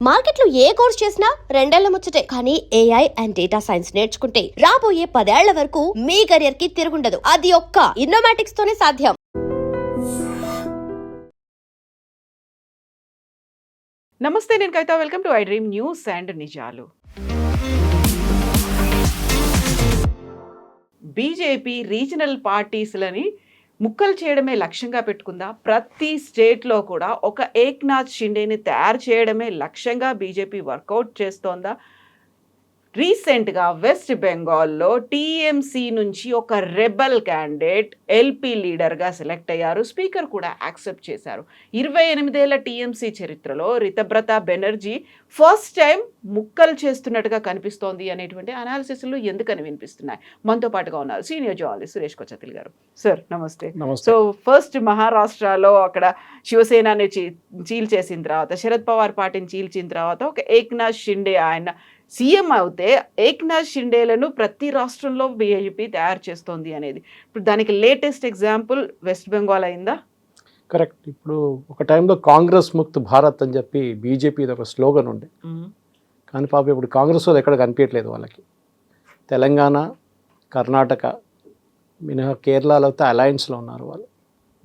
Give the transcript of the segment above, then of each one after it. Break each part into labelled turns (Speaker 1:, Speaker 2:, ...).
Speaker 1: మార్కెట్లో ఏ కోర్స్ చేసినా రెండేళ్ల ముచ్చటే. కానీ ఏఐ అండ్ డేటా సైన్స్ నేర్చుకుంటే రాబోయే 10 ఏళ్ల వరకు మీ కెరియర్ కి తిరుగుండదు. అది ఒక్క ఇన్నోమాటిక్స్ తోనే సాధ్యం.
Speaker 2: నమస్తే, నేను Kavitha. Welcome to I dream news and నిజాలు. బీజేపీ రీజనల్ పార్టీస్లని ముక్కలు చేయడమే లక్ష్యంగా పెట్టుకుందా? ప్రతి స్టేట్లో కూడా ఒక ఏక్నాథ్ షిండేని తయారు చేయడమే లక్ష్యంగా బీజేపీ వర్కౌట్ చేస్తోందా? రీసెంట్గా వెస్ట్ బెంగాల్లో టీఎంసీ నుంచి ఒక రెబల్ క్యాండిడేట్ ఎల్పీ లీడర్గా సెలెక్ట్ అయ్యారు. స్పీకర్ కూడా యాక్సెప్ట్ చేశారు. 28 ఏళ్ల టీఎంసీ చరిత్రలో రితబ్రత బెనర్జీ ఫస్ట్ టైం ముక్కలు చేస్తున్నట్టుగా కనిపిస్తోంది అనేటువంటి అనాలిసిస్లు ఎందుకని వినిపిస్తున్నాయి? మనతో పాటుగా ఉన్నారు సీనియర్ జర్నలిస్ట్ సురేష్ కొచ్చతిల్ గారు. సార్ నమస్తే. సో ఫస్ట్ మహారాష్ట్రలో అక్కడ శివసేనని చీల్ చేసిన తర్వాత, శరద్ పవార్ పార్టీని చీల్చిన తర్వాత ఒక ఏక్నాథ్ షిండే ఆయన సీఎం అవుతే ఏక్నాథ్ షిండేలను ప్రతి రాష్ట్రంలో బీజేపీ తయారు చేస్తోంది అనేది ఇప్పుడు దానికి లేటెస్ట్ ఎగ్జాంపుల్ వెస్ట్ బెంగాల్ అయిందా?
Speaker 3: కరెక్ట్. ఇప్పుడు ఒక టైంలో కాంగ్రెస్ ముక్త్ భారత్ అని చెప్పి బీజేపీ ఒక స్లోగన్ ఉండే. కానీ పాపం ఇప్పుడు కాంగ్రెస్ వాళ్ళు ఎక్కడ కనిపించట్లేదు వాళ్ళకి. తెలంగాణ, కర్ణాటక మినహా కేరళలో అయితే అలయన్స్లో ఉన్నారు వాళ్ళు.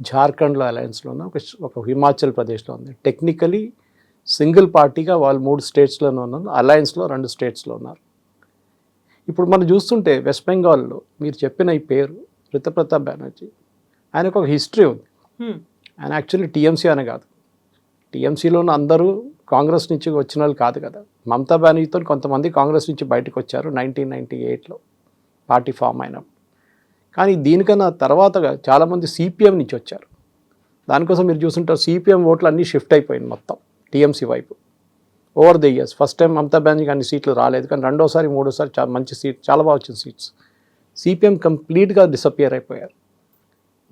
Speaker 3: జార్ఖండ్లో అలయన్స్లో ఉన్నారు. ఒక హిమాచల్ ప్రదేశ్లో ఉంది. టెక్నికలీ సింగిల్ పార్టీగా వాళ్ళు 3 స్టేట్స్లోనే ఉన్నారు. అలయన్స్లో 2 స్టేట్స్లో ఉన్నారు. ఇప్పుడు మనం చూస్తుంటే వెస్ట్ బెంగాల్లో మీరు చెప్పిన ఈ పేరు రితప్రతాప్ బెనర్జీ, ఆయనకు ఒక హిస్టరీ ఉంది. ఆయన యాక్చువల్లీ టీఎంసీ అనే కాదు. టీఎంసీలోనూ అందరూ కాంగ్రెస్ నుంచి వచ్చిన వాళ్ళు కాదు కదా. మమతా బెనర్జీతో కొంతమంది కాంగ్రెస్ నుంచి బయటకు వచ్చారు 1998లో పార్టీ ఫామ్ అయినప్పుడు. కానీ దీనికన్నా తర్వాతగా చాలామంది సిపిఎం నుంచి వచ్చారు. దానికోసం మీరు చూస్తుంటారు సిపిఎం ఓట్లు అన్నీ షిఫ్ట్ అయిపోయింది మొత్తం టీఎంసీ వైపు over the years. First time Mamata బెనర్జీకి అన్ని సీట్లు రాలేదు, కానీ రెండోసారి మూడోసారి మంచి సీట్, చాలా బాగా వచ్చిన సీట్స్. సిపిఎం కంప్లీట్గా డిసపియర్ అయిపోయారు.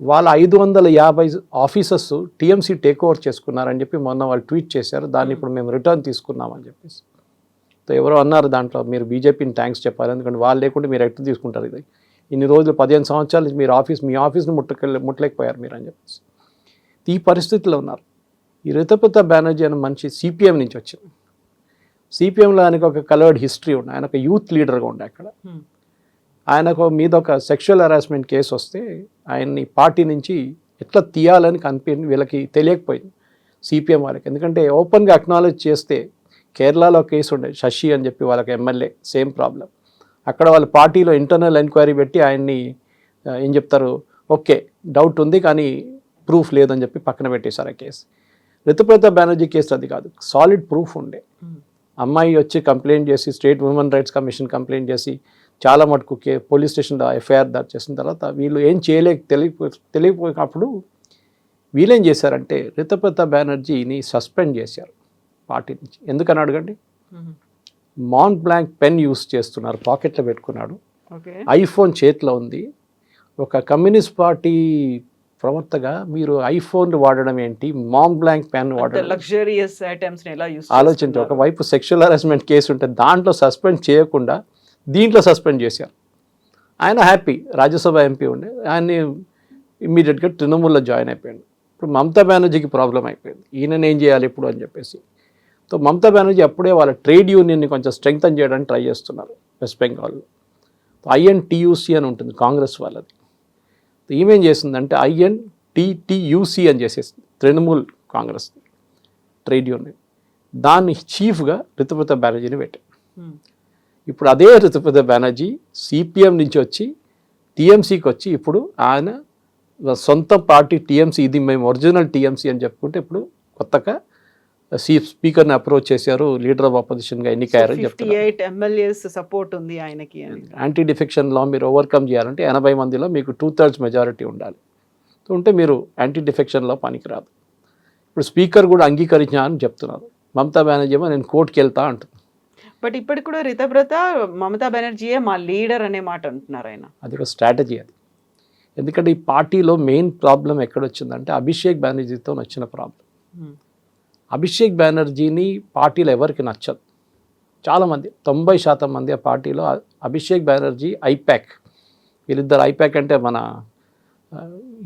Speaker 3: వాళ్ళ 550 ఆఫీసర్స్ టీఎంసీ టేక్ ఓవర్ చేసుకున్నారని చెప్పి మొన్న వాళ్ళు ట్వీట్ చేశారు. దాన్ని ఇప్పుడు మేము రిటర్న్ తీసుకున్నామని చెప్పేసి. సో ఎవరో అన్నారు దాంట్లో మీరు బీజేపీని థ్యాంక్స్ చెప్పాలి, ఎందుకంటే వాళ్ళు లేకుంటే మీరు ఎట్లా తీసుకుంటారు ఇది. ఇన్ని రోజులు 15 సంవత్సరాల నుంచి మీరు మీ ఆఫీస్ని ముట్టలేకపోయారు మీరు అని చెప్పేసి ఈ పరిస్థితిలో ఉన్నారు. ఈ రితప్రతాప్ బెనర్జీ అనే మనిషి సిపిఎం నుంచి వచ్చింది. సిపిఎంలో ఆయనకు ఒక కలర్డ్ హిస్టరీ ఉంది. ఆయన ఒక యూత్ లీడర్గా ఉండే అక్కడ. ఆయనకు మీద ఒక సెక్షువల్ హెరాస్మెంట్ కేసు వస్తే ఆయన్ని పార్టీ నుంచి ఎట్లా తీయాలని వీళ్ళకి తెలియకపోయింది సిపిఎం వాళ్ళకి. ఎందుకంటే ఓపెన్గా అక్నాలెడ్జ్ చేస్తే కేరళలో కేసు ఉండే శశి అని చెప్పి వాళ్ళకి ఎమ్మెల్యే సేమ్ ప్రాబ్లం. అక్కడ వాళ్ళ పార్టీలో ఇంటర్నల్ ఎంక్వైరీ పెట్టి ఆయన్ని ఏం చెప్తారు, ఓకే డౌట్ ఉంది కానీ ప్రూఫ్ లేదని చెప్పి పక్కన పెట్టేశారు ఆ కేసు. రితప్రతాప్ బెనర్జీ కేసు అది కాదు, సాలిడ్ ప్రూఫ్ ఉండే. అమ్మాయి వచ్చి కంప్లైంట్ చేసి state human rights commission complaint చేసి చాలా మటుకు పోలీస్ స్టేషన్లో ఎఫ్ఐఆర్ దర్జ్ చేసిన తర్వాత వీళ్ళు ఏం తెలియకపోయినప్పుడు వీళ్ళేం చేశారంటే రితప్రతాప్ బెనర్జీని సస్పెండ్ చేశారు పార్టీ నుంచి. ఎందుకని అడగండి, మాంట్ బ్లాంక్ పెన్ యూస్ చేస్తున్నారు, పాకెట్లో పెట్టుకున్నాడు, ఐఫోన్ చేతిలో ఉంది. ఒక కమ్యూనిస్ట్ పార్టీ ప్రవర్తగా మీరు ఐఫోన్ వాడడం ఏంటి, మాంట్ బ్లాంక్ పెన్ వాడడం,
Speaker 2: లగ్జరియస్ ఐటమ్స్ ఎలా యూస్
Speaker 3: ఆలోచించి. ఒకవైపు సెక్షువల్ హెరాస్మెంట్ కేసు ఉంటే దాంట్లో సస్పెండ్ చేయకుండా దీంట్లో సస్పెండ్ చేశారు. ఆయన హ్యాపీ, రాజ్యసభ ఎంపీ ఉండే, ఆయన్ని ఇమ్మీడియట్గా తృణమూల్లో జాయిన్ అయిపోయాడు. ఇప్పుడు మమతా బెనర్జీకి ప్రాబ్లం అయిపోయింది, ఈయనని ఏం చేయాలి ఇప్పుడు అని చెప్పేసి. సో మమతా బెనర్జీ అప్పుడే వాళ్ళ ట్రేడ్ యూనియన్ని కొంచెం స్ట్రెంగ్తన్ చేయడానికి ట్రై చేస్తున్నారు వెస్ట్ బెంగాల్లో. ఐఎన్టీయూసీ అని ఉంటుంది కాంగ్రెస్ వాళ్ళది. ఈమెం చేసిందంటే ఐఎన్టీటీయూసీ అని చేసేసింది, తృణమూల్ కాంగ్రెస్ ట్రేడ్ యూనియన్. దాన్ని చీఫ్గా రితప్రతాప్ బెనర్జీని పెట్టారు. ఇప్పుడు అదే రితప్రతాప్ బెనర్జీ సిపిఎం నుంచి వచ్చి టీఎంసీకి వచ్చి ఇప్పుడు ఆయన సొంత పార్టీ టీఎంసీ, ఇది మేము ఒరిజినల్ టీఎంసీ అని చెప్పుకుంటే ఇప్పుడు కొత్తగా స్పీకర్ని అప్రోచ్ చేశారు, లీడర్ ఆఫ్ అపోజిషన్గా ఎన్నికయ్యారని చెప్తారు.
Speaker 2: 58 ఎమ్మెల్యేస్ సపోర్ట్ ఉంది ఆయనకి.
Speaker 3: యాంటీ డిఫెక్షన్ లా మీరు ఓవర్కమ్ చేయాలంటే 80 మందిలో మీకు 2/3 మెజారిటీ ఉండాలి. ఉంటే మీరు యాంటీ డిఫెక్షన్ లా పనికిరాదు. ఇప్పుడు స్పీకర్ కూడా అంగీకరించా అని చెప్తున్నారు. మమతా బెనర్జీ ఏమో నేను కోర్టుకి వెళ్తా అంటుంది.
Speaker 2: బట్ ఇప్పటికి కూడా రితబ్రత మమతా బెనర్జీయే మా లీడర్ అనే మాట అంటున్నారు ఆయన.
Speaker 3: అది ఒక స్ట్రాటజీ అది. ఎందుకంటే ఈ పార్టీలో మెయిన్ ప్రాబ్లం ఎక్కడొచ్చిందంటే అభిషేక్ బెనర్జీతో వచ్చిన ప్రాబ్లం. అభిషేక్ బెనర్జీని పార్టీలో ఎవరికి నచ్చదు. చాలామంది 90% మంది ఆ పార్టీలో అభిషేక్ బెనర్జీ, ఐపాక్, వీళ్ళిద్దరు. ఐపాక్ అంటే మన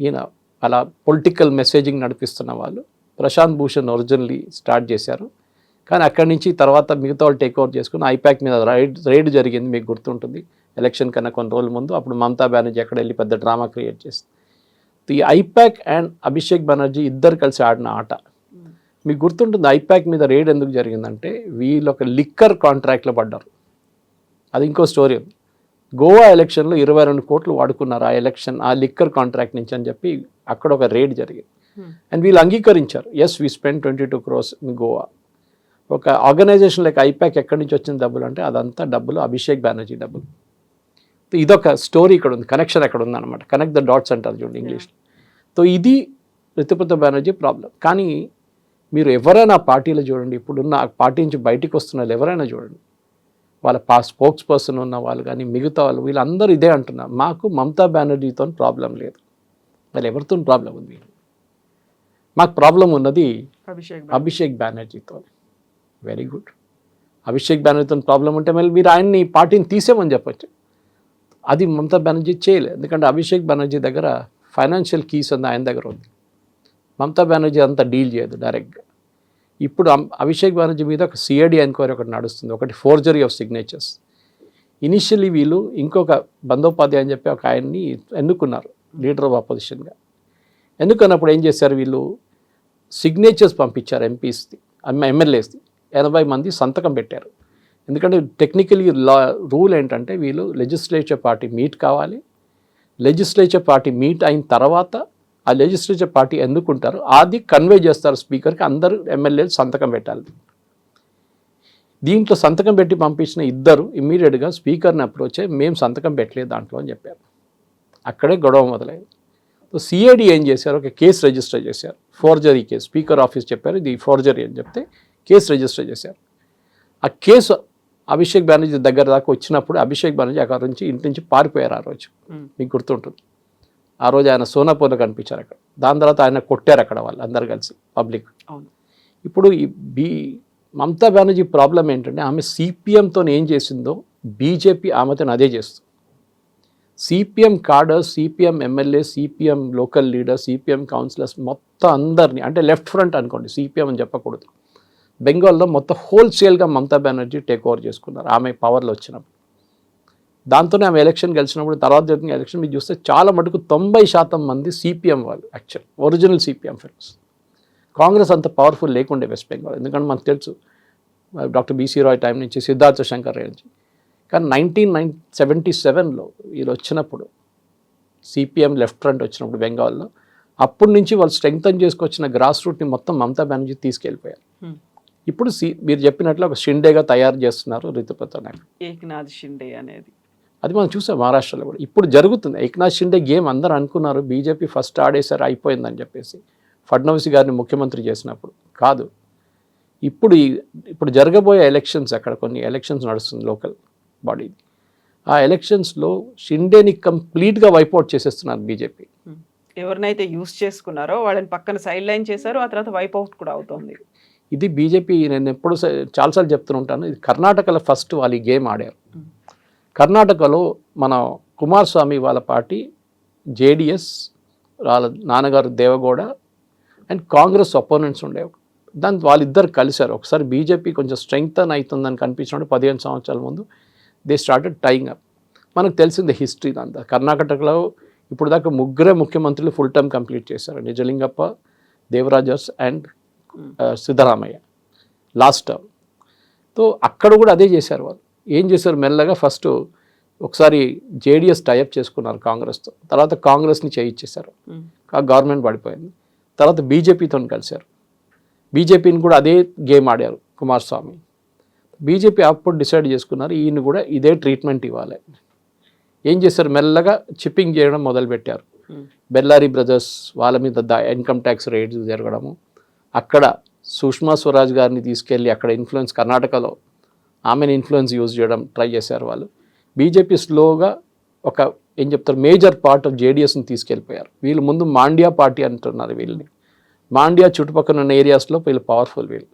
Speaker 3: ఈయన అలా పొలిటికల్ మెసేజింగ్ నడిపిస్తున్న వాళ్ళు. ప్రశాంత్ భూషణ్ ఒరిజినల్లీ స్టార్ట్ చేశారు. కానీ అక్కడి నుంచి తర్వాత మిగతా వాళ్ళు టేక్ ఓవర్ చేసుకుని ఐపాక్ మీద రైడ్ జరిగింది, మీకు గుర్తుంటుంది. ఎలక్షన్ కన్నా కొన్ని రోజుల ముందు. అప్పుడు మమతా బెనర్జీ అక్కడ వెళ్ళి పెద్ద డ్రామా క్రియేట్ చేసింది. ఈ ఐపాక్ అండ్ అభిషేక్ బెనర్జీ ఇద్దరు కలిసి ఆడిన ఆట మీకు గుర్తుంటుంది. ఐపాక్ మీద రైడ్ ఎందుకు జరిగిందంటే వీళ్ళు ఒక లిక్కర్ కాంట్రాక్ట్లో పడ్డారు. అది ఇంకో స్టోరీ. గోవా ఎలక్షన్లో 22 కోట్లు వాడుకున్నారు ఆ ఎలక్షన్, ఆ లిక్కర్ కాంట్రాక్ట్ నుంచి అని చెప్పి అక్కడ ఒక రైడ్ జరిగింది. అండ్ వీళ్ళు అంగీకరించారు, yes we spend 22 crores in Goa. ఒక ఆర్గనైజేషన్ లైక్ ఐపాక్ ఎక్కడి నుంచి వచ్చిన డబ్బులు అంటే అదంతా డబ్బులు అభిషేక్ బెనర్జీ డబ్బులు. ఇదొక స్టోరీ ఇక్కడ ఉంది, కనెక్షన్ ఎక్కడ ఉంది అనమాట. కనెక్ట్ ద డాట్స్ అంటారు చూడండి ఇంగ్లీష్లో. సో ఇది రితుపర్ణ బెనర్జీ ప్రాబ్లం. కానీ మీరు ఎవరైనా పార్టీలో చూడండి, ఇప్పుడున్న పార్టీ నుంచి బయటికి వస్తున్న వాళ్ళు ఎవరైనా చూడండి, వాళ్ళ స్పోక్స్ పర్సన్ ఉన్న వాళ్ళు కానీ మిగతా వాళ్ళు వీళ్ళందరూ ఇదే అంటున్నారు, మాకు మమతా బెనర్జీతో ప్రాబ్లం లేదు, వాళ్ళు ఎవరితో ప్రాబ్లం ఉంది, మాకు ప్రాబ్లం ఉన్నది అభిషేక్ బెనర్జీతో. Very good. అభిషేక్ బెనర్జీతో ప్రాబ్లం ఉంటే మళ్ళీ మీరు ఆయన్ని పార్టీని తీసేమని చెప్పచ్చు. అది మమతా బెనర్జీ చేయలేదు, ఎందుకంటే అభిషేక్ బెనర్జీ దగ్గర ఫైనాన్షియల్ కీస్ ఉంది, ఆయన దగ్గర ఉంది. మమతా బెనర్జీ అంతా డీల్ చేయదు డైరెక్ట్గా. ఇప్పుడు అభిషేక్ బెనర్జీ మీద ఒక సిఐడి ఎంక్వైరీ ఒకటి నడుస్తుంది, ఒకటి ఫోర్జరీ ఆఫ్ సిగ్నేచర్స్. ఇనిషియలీ వీళ్ళు ఇంకొక బందోపాధ్యాయ అని చెప్పి ఒక ఆయన్ని ఎన్నుకున్నారు లీడర్ ఆఫ్ అపోజిషన్గా. ఎన్నుకున్నప్పుడు ఏం చేశారు, వీళ్ళు సిగ్నేచర్స్ పంపించారు ఎంపీస్ది, ఎమ్మెల్యేస్ది. 80 మంది సంతకం పెట్టారు. ఎందుకంటే టెక్నికలీ రూల్ ఏంటంటే వీళ్ళు లెజిస్లేచర్ పార్టీ మీట్ కావాలి, లెజిస్లేచర్ పార్టీ మీట్ అయిన తర్వాత ఆ లెజిస్లేచర్ పార్టీ ఎన్నుకుంటారు, అది కన్వే చేస్తారు స్పీకర్కి, అందరూ ఎమ్మెల్యేలు సంతకం పెట్టాలి. దీంట్లో సంతకం పెట్టి పంపించిన ఇద్దరు ఇమ్మీడియట్గా స్పీకర్ని అప్రోచ్ అయ్యి మేము సంతకం పెట్టలేదు దాంట్లో అని చెప్పారు. అక్కడే గొడవ మొదలైంది. సో సిఐడి ఏం చేశారు, ఒక కేసు రిజిస్టర్ చేశారు, ఫోర్జరీ కేసు. స్పీకర్ ఆఫీస్ చెప్పారు ఇది ఫోర్జరీ అని చెప్తే కేసు రిజిస్టర్ చేశారు. ఆ కేసు అభిషేక్ బెనర్జీ దగ్గర దాకా వచ్చినప్పుడు అభిషేక్ బెనర్జీ అక్కడ నుంచి ఇంటి నుంచి పారిపోయారు. ఆ రోజు మీకు గుర్తుంటుంది. ఆ రోజు ఆయన సోనాపూర్లో కనిపించారు అక్కడ. దాని తర్వాత ఆయన కొట్టారు అక్కడ వాళ్ళు అందరు కలిసి పబ్లిక్. ఇప్పుడు ఈ మమతా బెనర్జీ ప్రాబ్లం ఏంటంటే ఆమె సిపిఎంతో ఏం చేసిందో బీజేపీ ఆమెతో అదే చేస్తుంది. CPM cadres, CPM MLA, CPM local leader, CPM councillors మొత్తం అందరినీ, అంటే లెఫ్ట్ ఫ్రంట్ అనుకోండి, సిపిఎం అని చెప్పకూడదు, బెంగాల్లో మొత్తం హోల్సేల్గా మమతా బెనర్జీ టేక్ ఓవర్ చేసుకున్నారు ఆమె పవర్లో వచ్చినప్పుడు. దాంతోనే ఆమె ఎలక్షన్ గెలిచినప్పుడు తర్వాత జరిగిన ఎలక్షన్ మీరు చూస్తే చాలా మటుకు 90% మంది సిపిఎం వాళ్ళు, actual original CPM fellows. Congress అంత పవర్ఫుల్ లేకుండే వెస్ట్ బెంగాల్, ఎందుకంటే మనకు తెలుసు డాక్టర్ బీసీ రాయ్ టైం నుంచి సిద్ధార్థ శంకర్ రాయ్ నుంచి. కానీ 1977లో వీళ్ళు వచ్చినప్పుడు సిపిఎం లెఫ్ట్ ఫ్రంట్ వచ్చినప్పుడు బెంగాల్లో, అప్పటి నుంచి వాళ్ళు స్ట్రెంగ్తన్ చేసుకొచ్చిన గ్రాస్ రూట్ని మొత్తం మమతా బెనర్జీ తీసుకెళ్ళిపోయారు. ఇప్పుడు మీరు చెప్పినట్లు ఒక షిండేగా తయారు చేస్తున్నారు రితుపర్ణ
Speaker 2: ఏక్నాథ్ షిండే అనేది.
Speaker 3: అది మనం చూసాం మహారాష్ట్రలో కూడా ఇప్పుడు జరుగుతుంది. ఏక్నాథ్ షిండే గేమ్ అందరూ అనుకున్నారు బీజేపీ ఫస్ట్ ఆడేసారు అయిపోయిందని చెప్పేసి ఫడ్నవీస్ గారిని ముఖ్యమంత్రి చేసినప్పుడు. కాదు, ఇప్పుడు జరగబోయే ఎలక్షన్స్, అక్కడ కొన్ని ఎలక్షన్స్ నడుస్తుంది లోకల్ బాడీ, ఆ ఎలక్షన్స్లో షిండేని కంప్లీట్గా వైపౌట్ చేసేస్తున్నారు బీజేపీ.
Speaker 2: ఎవరినైతే యూజ్ చేసుకున్నారో వాళ్ళని పక్కన సైడ్ లైన్ చేశారు, ఆ తర్వాత వైపౌట్ కూడా అవుతుంది.
Speaker 3: ఇది బీజేపీ, నేను ఎప్పుడు చాలాసార్లు చెప్తూ ఉంటాను, ఇది కర్ణాటకలో ఫస్ట్ వాళ్ళు ఈ గేమ్ ఆడారు. కర్ణాటకలో మన కుమారస్వామి వాళ్ళ పార్టీ జేడిఎస్, వాళ్ళ నాన్నగారు దేవగౌడ అండ్ కాంగ్రెస్ అపోనెంట్స్ ఉండేవి. దాని వాళ్ళిద్దరు కలిశారు. ఒకసారి బీజేపీ కొంచెం స్ట్రెంగ్తన్ అవుతుందని కనిపించినప్పుడు 15 సంవత్సరాల ముందు దే స్టార్టెడ్ టైయింగ్ అప్. మనకు తెలిసింది హిస్టరీ అంతా. కర్ణాటకలో ఇప్పుడు దాకా 3 ముఖ్యమంత్రులు ఫుల్ టర్మ్ కంప్లీట్ చేశారు, Nijalingappa, Devaraj Urs and Siddaramaiah last term. So అక్కడ కూడా అదే చేశారు వాళ్ళు. ఏం చేశారు, మెల్లగా ఫస్ట్ ఒకసారి జేడిఎస్ టైఅప్ చేసుకున్నారు కాంగ్రెస్తో, తర్వాత కాంగ్రెస్ని చేయించేశారు, గవర్నమెంట్ పడిపోయింది. తర్వాత బీజేపీతో కలిశారు, బీజేపీని కూడా అదే గేమ్ ఆడారు కుమారస్వామి. బీజేపీ అప్పుడు డిసైడ్ చేసుకున్నారు ఈయన కూడా ఇదే ట్రీట్మెంట్ ఇవ్వాలి. ఏం చేశారు, మెల్లగా చిప్పింగ్ చేయడం మొదలుపెట్టారు. బెల్లారి బ్రదర్స్ వాళ్ళ మీద ఇన్కమ్ ట్యాక్స్ రేట్స్ జరగడము, అక్కడ సుష్మా స్వరాజ్ గారిని తీసుకెళ్ళి అక్కడ ఇన్ఫ్లుయెన్స్, కర్ణాటకలో ఆమెను ఇన్ఫ్లుయెన్స్ యూజ్ చేయడం ట్రై చేశారు వాళ్ళు. బీజేపీ స్లోగా ఒక ఏం చెప్తారు మేజర్ పార్ట్ ఆఫ్ జేడిఎస్ని తీసుకెళ్ళిపోయారు. వీళ్ళు ముందు మాండ్యా పార్టీ అంటున్నారు వీళ్ళని. మాండ్యా చుట్టుపక్కల ఉన్న ఏరియాస్లో వీళ్ళు పవర్ఫుల్ వీళ్ళు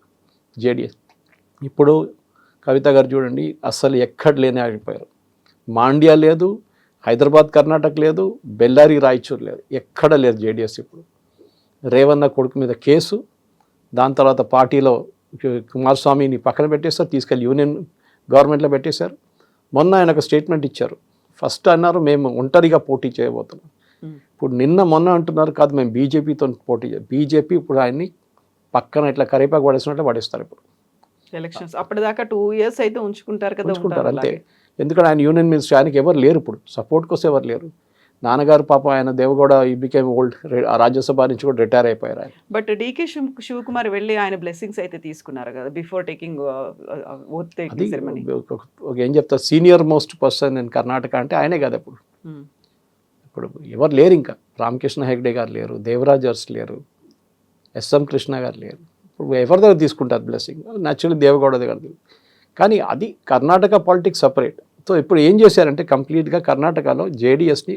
Speaker 3: జేడిఎస్. ఇప్పుడు కవిత గారు చూడండి, అస్సలు ఎక్కడ లేని ఆగిపోయారు. మాండ్యా లేదు, హైదరాబాద్ కర్ణాటక లేదు, బెల్లారి రాయచూర్ లేదు, ఎక్కడ లేదు జేడిఎస్. ఇప్పుడు రేవన్న కొడుకు మీద కేసు, దాని తర్వాత పార్టీలో కుమారస్వామిని పక్కన పెట్టేస్తారు, తీసుకెళ్ళి యూనియన్ గవర్నమెంట్లో పెట్టేశారు. మొన్న ఆయన ఒక స్టేట్మెంట్ ఇచ్చారు. ఫస్ట్ అన్నారు మేము ఒంటరిగా పోటీ చేయబోతున్నాం. ఇప్పుడు మొన్న అంటున్నారు కాదు మేము బీజేపీతో పోటీ బీజేపీ ఇప్పుడు ఆయన్ని పక్కన ఇట్లా కరేపాకు పడేసినట్లే పడేస్తారు ఇప్పుడు
Speaker 2: ఎలక్షన్స్ అప్పటిదాకా 2 years అయితే ఉంచుకుంటారు కదా.
Speaker 3: ఉంచుకుంటారు అంతే. ఎందుకంటే ఆయన యూనియన్ మినిస్టర్, ఆయనకి ఎవరు లేరు ఇప్పుడు, సపోర్ట్ కోసం ఎవరు లేరు. నాన్నగారు పాపం ఆయన Deve Gowda he became old, Rajya Sabha నుంచి కూడా రిటైర్ అయిపోయారు ఆయన.
Speaker 2: బట్ డీకే శివకుమార్ వెళ్ళి ఆయన బ్లెస్సింగ్స్ అయితే తీసుకున్నారు కదా before taking oath taking ceremony.
Speaker 3: ఏం చెప్తారు, senior most person in Karnataka అంటే ఆయనే కదా ఇప్పుడు. ఇప్పుడు ఎవరు లేరు, ఇంకా రామకృష్ణ హెగ్డే గారు లేరు, దేవరాజ్ అర్స్ లేరు, ఎస్ఎం కృష్ణ గారు లేరు. ఇప్పుడు ఎవరి దగ్గర తీసుకుంటారు బ్లెస్సింగ్, న్యాచురల్లీ దేవగౌడ దగ్గర. కానీ అది కర్ణాటక పాలిటిక్స్ సపరేట్. సో ఇప్పుడు ఏం చేశారంటే కంప్లీట్గా కర్ణాటకలో జేడిఎస్ని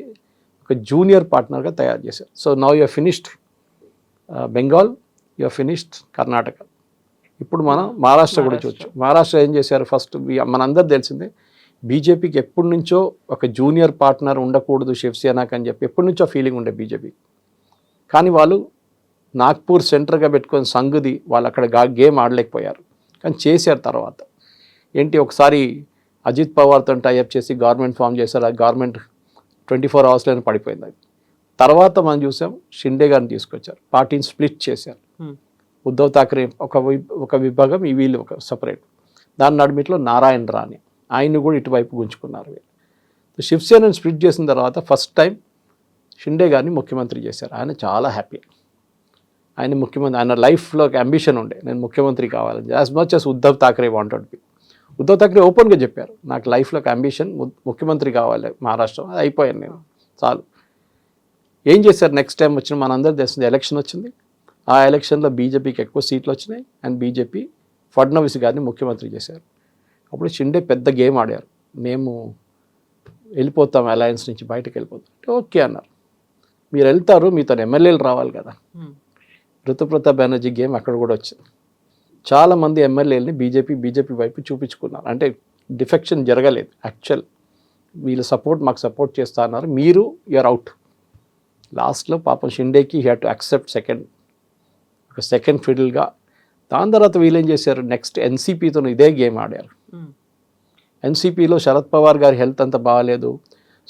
Speaker 3: ఒక జూనియర్ పార్ట్నర్గా తయారు చేశారు. So now you finished Bengal, you finished Karnataka. ఇప్పుడు మనం మహారాష్ట్ర కూడా చూడొచ్చు. మహారాష్ట్ర ఏం చేశారు, ఫస్ట్ మనందరూ తెలిసిందే బీజేపీకి ఎప్పటి నుంచో ఒక జూనియర్ పార్ట్నర్ ఉండకూడదు శివసేనకు అని చెప్పి ఎప్పటి నుంచో ఫీలింగ్ ఉండే బీజేపీ. కానీ వాళ్ళు నాగ్పూర్ సెంటర్గా పెట్టుకొని సంఘది వాళ్ళు అక్కడ గేమ్ ఆడలేకపోయారు, కానీ చేశారు. తర్వాత ఏంటి, ఒకసారి అజిత్ పవార్తో టైఅప్ చేసి గవర్నమెంట్ ఫామ్ చేశారు. ఆ గవర్నమెంట్ 24 hours పడిపోయింది. అది తర్వాత మనం చూసాం షిండే గారిని తీసుకొచ్చారు, పార్టీని స్ప్లిట్ చేశారు. ఉద్ధవ్ థాకరే ఒక విభాగం, ఈ వీళ్ళు ఒక సపరేట్. దాని నడుమిట్లో నారాయణ రాణి ఆయన్ని కూడా ఇటువైపు గుంజుకున్నారు. శివసేనని స్ప్లిట్ చేసిన తర్వాత ఫస్ట్ టైం షిండే గారిని ముఖ్యమంత్రి చేశారు. ఆయన చాలా హ్యాపీ. ఆయన ముఖ్యమంత్రి, ఆయన లైఫ్లో ఒక అంబిషన్ ఉండే నేను ముఖ్యమంత్రి కావాలని, as much as Uddhav Thackeray wanted B. Uddhav Thackeray ఓపెన్గా చెప్పారు నాకు లైఫ్లో ఒక అంబిషన్ ముఖ్యమంత్రి కావాలి మహారాష్ట్ర, అది అయిపోయాను నేను చాలు. ఏం చేశారు, నెక్స్ట్ టైం వచ్చిన మనందరూ తెలిసింది ఎలక్షన్ వచ్చింది. ఆ ఎలక్షన్లో బీజేపీకి ఎక్కువ సీట్లు వచ్చినాయి అండ్ బీజేపీ ఫడ్నవీస్ గారిని ముఖ్యమంత్రి చేశారు. అప్పుడు షిండే పెద్ద గేమ్ ఆడారు, మేము వెళ్ళిపోతాం అలయన్స్ నుంచి బయటకు వెళ్ళిపోతాం. ఓకే అన్నారు, మీరు వెళ్తారు మీతో ఎమ్మెల్యేలు రావాలి కదా. ఋతుప్రతాప్ బెనర్జీ గేమ్ అక్కడ కూడా వచ్చింది. చాలామంది ఎమ్మెల్యేలని బీజేపీ వైపు చూపించుకున్నారు. అంటే డిఫెక్షన్ జరగలేదు, యాక్చువల్ వీళ్ళు మాకు సపోర్ట్ చేస్తా అన్నారు, మీరు యూఆర్ అవుట్. లాస్ట్లో పాపం షిండేకి he had to accept second ఫిడిల్గా. దాని తర్వాత వీళ్ళు ఏం చేశారు, నెక్స్ట్ ఎన్సీపీతో ఇదే గేమ్ ఆడారు. ఎన్సీపీలో శరద్ పవార్ గారి హెల్త్ అంత బాగాలేదు,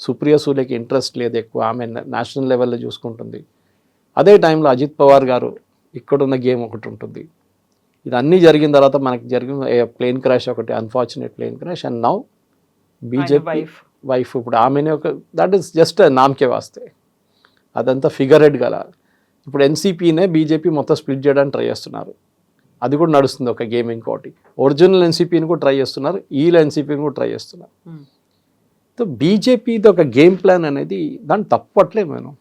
Speaker 3: సుప్రియా సూలేకి ఇంట్రెస్ట్ లేదు ఎక్కువ, ఆమె నేషనల్ లెవెల్లో చూసుకుంటుంది. అదే టైంలో అజిత్ పవార్ గారు ఇక్కడున్న గేమ్ ఒకటి ఉంటుంది. ఇదన్నీ జరిగిన తర్వాత మనకి జరిగిన ప్లేన్ క్రాష్ ఒకటి, unfortunate plane crash. And now BJP wife ఇప్పుడు ఆమెనే ఒక దట్ ఈస్ జస్ట్ నామకే వాస్తే, అదంతా ఫిగర్ హెడ్ గల. ఇప్పుడు ఎన్సీపీనే బీజేపీ మొత్తం స్ప్లిట్ చేయడానికి ట్రై చేస్తున్నారు, అది కూడా నడుస్తుంది ఒక గేమ్. ఇంకోటి ఒరిజినల్ ఎన్సీపీని కూడా ట్రై చేస్తున్నారు, వీళ్ళ ఎన్సీపీని కూడా ట్రై చేస్తున్నారు. సో బీజేపీది ఒక గేమ్ ప్లాన్ అనేది దాన్ని తప్పట్లే మనం.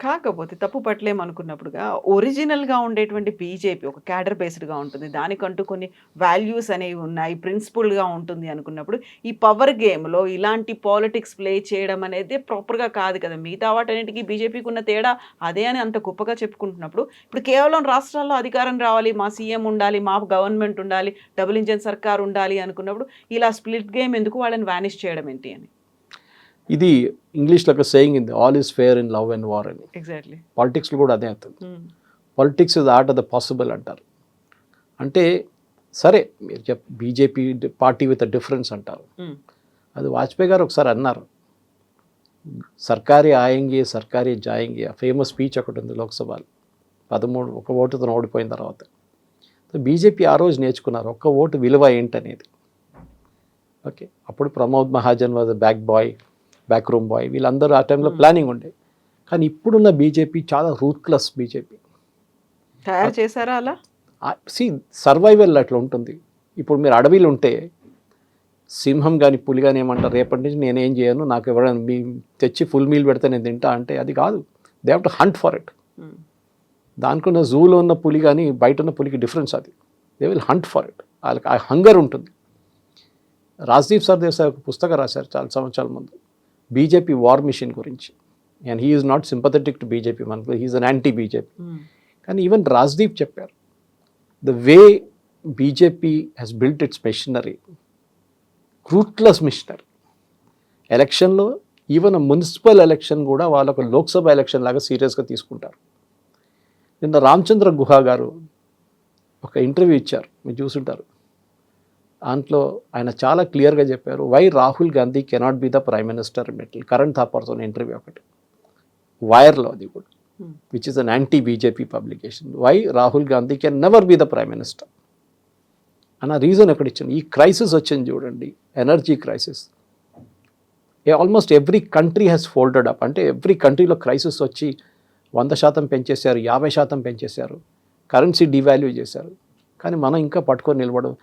Speaker 2: కాకపోతే తప్పు పట్టలేం అనుకున్నప్పుడుగా ఒరిజినల్గా ఉండేటువంటి బీజేపీ ఒక క్యాడర్ బేస్డ్గా ఉంటుంది, దానికంటూ కొన్ని వాల్యూస్ అనేవి ఉన్నాయి, ప్రిన్సిపల్గా ఉంటుంది అనుకున్నప్పుడు ఈ పవర్ గేమ్లో ఇలాంటి పాలిటిక్స్ ప్లే చేయడం అనేది ప్రాపర్గా కాదు కదా. మిగతా వాటన్నిటికీ బీజేపీకి ఉన్న తేడా అదే అని అంత గొప్పగా చెప్పుకుంటున్నప్పుడు ఇప్పుడు కేవలం రాష్ట్రాల్లో అధికారం రావాలి, మా సీఎం ఉండాలి, మా గవర్నమెంట్ ఉండాలి, డబుల్ ఇంజన్ సర్కార్ ఉండాలి అనుకున్నప్పుడు ఇలా స్ప్లిట్ గేమ్ ఎందుకు, వాళ్ళని వానిష్ చేయడం ఏంటి అని.
Speaker 3: ఇది ఇంగ్లీష్లో ఒక సేయింగ్ ఉంది, all is fair in love and war అని.
Speaker 2: ఎగ్జాక్ట్లీ
Speaker 3: పాలిటిక్స్లో కూడా అదే అవుతుంది. Politics is art of the possible అంటారు. అంటే సరే మీరు BJP party with a difference అంటారు, అది వాజ్పేయి గారు ఒకసారి అన్నారు, సర్కారీ ఆయంగి సర్కారీ జాయంగి, ఆ ఫేమస్ స్పీచ్ ఒకటి ఉంది లోక్సభలో 13 ఒక ఓటుతో ఓడిపోయిన తర్వాత. బీజేపీ ఆ రోజు నేర్చుకున్నారు ఒక్క ఓటు విలువ ఏంటనేది. ఓకే, అప్పుడు Pramod Mahajan was back room boy, వీళ్ళందరూ ఆ టైంలో ప్లానింగ్ ఉండే. కానీ ఇప్పుడున్న బీజేపీ చాలా రూత్లెస్ బీజేపీ
Speaker 2: తయారు చేశారా అలా.
Speaker 3: సర్వైవల్ అట్లా ఉంటుంది. ఇప్పుడు మీరు అడవిలో ఉంటే సింహం కానీ పులి కానీ ఏమంటారు, రేపటి నుంచి నేనేం చేయను, నాకు ఎవరైనా మీ తెచ్చి ఫుల్ మీల్ పెడితే నేను తింటా అంటే అది కాదు. They have to hunt for it. దానికున్న జూలో ఉన్న పులి కానీ బయట ఉన్న పులికి డిఫరెన్స్ అది. They will hunt for it, వాళ్ళకి ఆ హంగర్ ఉంటుంది. రాజ్దీప్ సర్దేశాయ్ ఒక పుస్తకం రాశారు చాలా సంవత్సరాల ముందు, బీజేపీ వార్ మిషన్ గురించి. And he is not sympathetic to BJP, మనకు he is an anti BJP. కానీ ఈవెన్ రాజ్దీప్ చెప్పారు, the way BJP has built its machinery, ruthless missionary. ఎలక్షన్లో ఈవెన్ మున్సిపల్ ఎలక్షన్ కూడా వాళ్ళకు లోక్సభ ఎలక్షన్ లాగా సీరియస్గా తీసుకుంటారు. నిన్న రామచంద్ర గుహ గారు ఒక ఇంటర్వ్యూ ఇచ్చారు, మీరు చూసుంటారు. దాంట్లో ఆయన చాలా క్లియర్గా చెప్పారు, why Rahul Gandhi cannot be the prime minister metal. Karan Thapar's interview ఒకటి వైర్లో, అది కూడా which is an anti BJP publication. Why Rahul Gandhi can never be the prime minister అన్న రీజన్ ఎక్కడ ఇచ్చాను. ఈ క్రైసిస్ వచ్చింది చూడండి, energy crisis. Almost every country has folded up. అంటే ఎవ్రీ కంట్రీలో క్రైసిస్ వచ్చి 100% పెంచేశారు, 50% పెంచేశారు, కరెన్సీ డివాల్యూ చేశారు. కానీ మనం ఇంకా పట్టుకొని నిలబడం.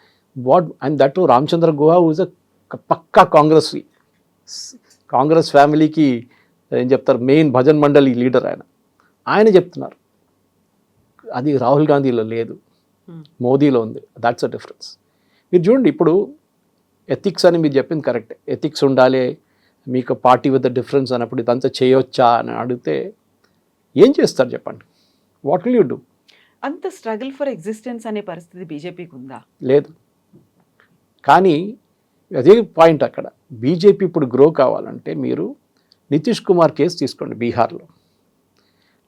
Speaker 3: And that Ramachandra Guha is a పక్కా కాంగ్రెస్ ఫ్యామిలీకి ఏం చెప్తారు, మెయిన్ భజన్ మండలి లీడర్ ఆయన చెప్తున్నారు. అది రాహుల్ గాంధీలో లేదు, మోదీలో ఉంది. That's a difference. మీరు చూడండి, ఇప్పుడు ఎథిక్స్ అని మీరు చెప్పింది కరెక్ట్. ఎథిక్స్ ఉండాలి, మీకు పార్టీ విత్ ద డిఫరెన్స్ అన్నప్పుడు ఇదంతా చేయొచ్చా అని అడిగితే ఏం చేస్తారు చెప్పండి? What will you do?
Speaker 2: అంత స్ట్రగుల్ ఫర్ ఎగ్జిస్టెన్స్ అనే పరిస్థితి బీజేపీకి ఉందా?
Speaker 3: లేదు. కానీ అదే పాయింట్ అక్కడ. బీజేపీ ఇప్పుడు గ్రో కావాలంటే మీరు నితీష్ కుమార్ కేసు తీసుకోండి. బీహార్లో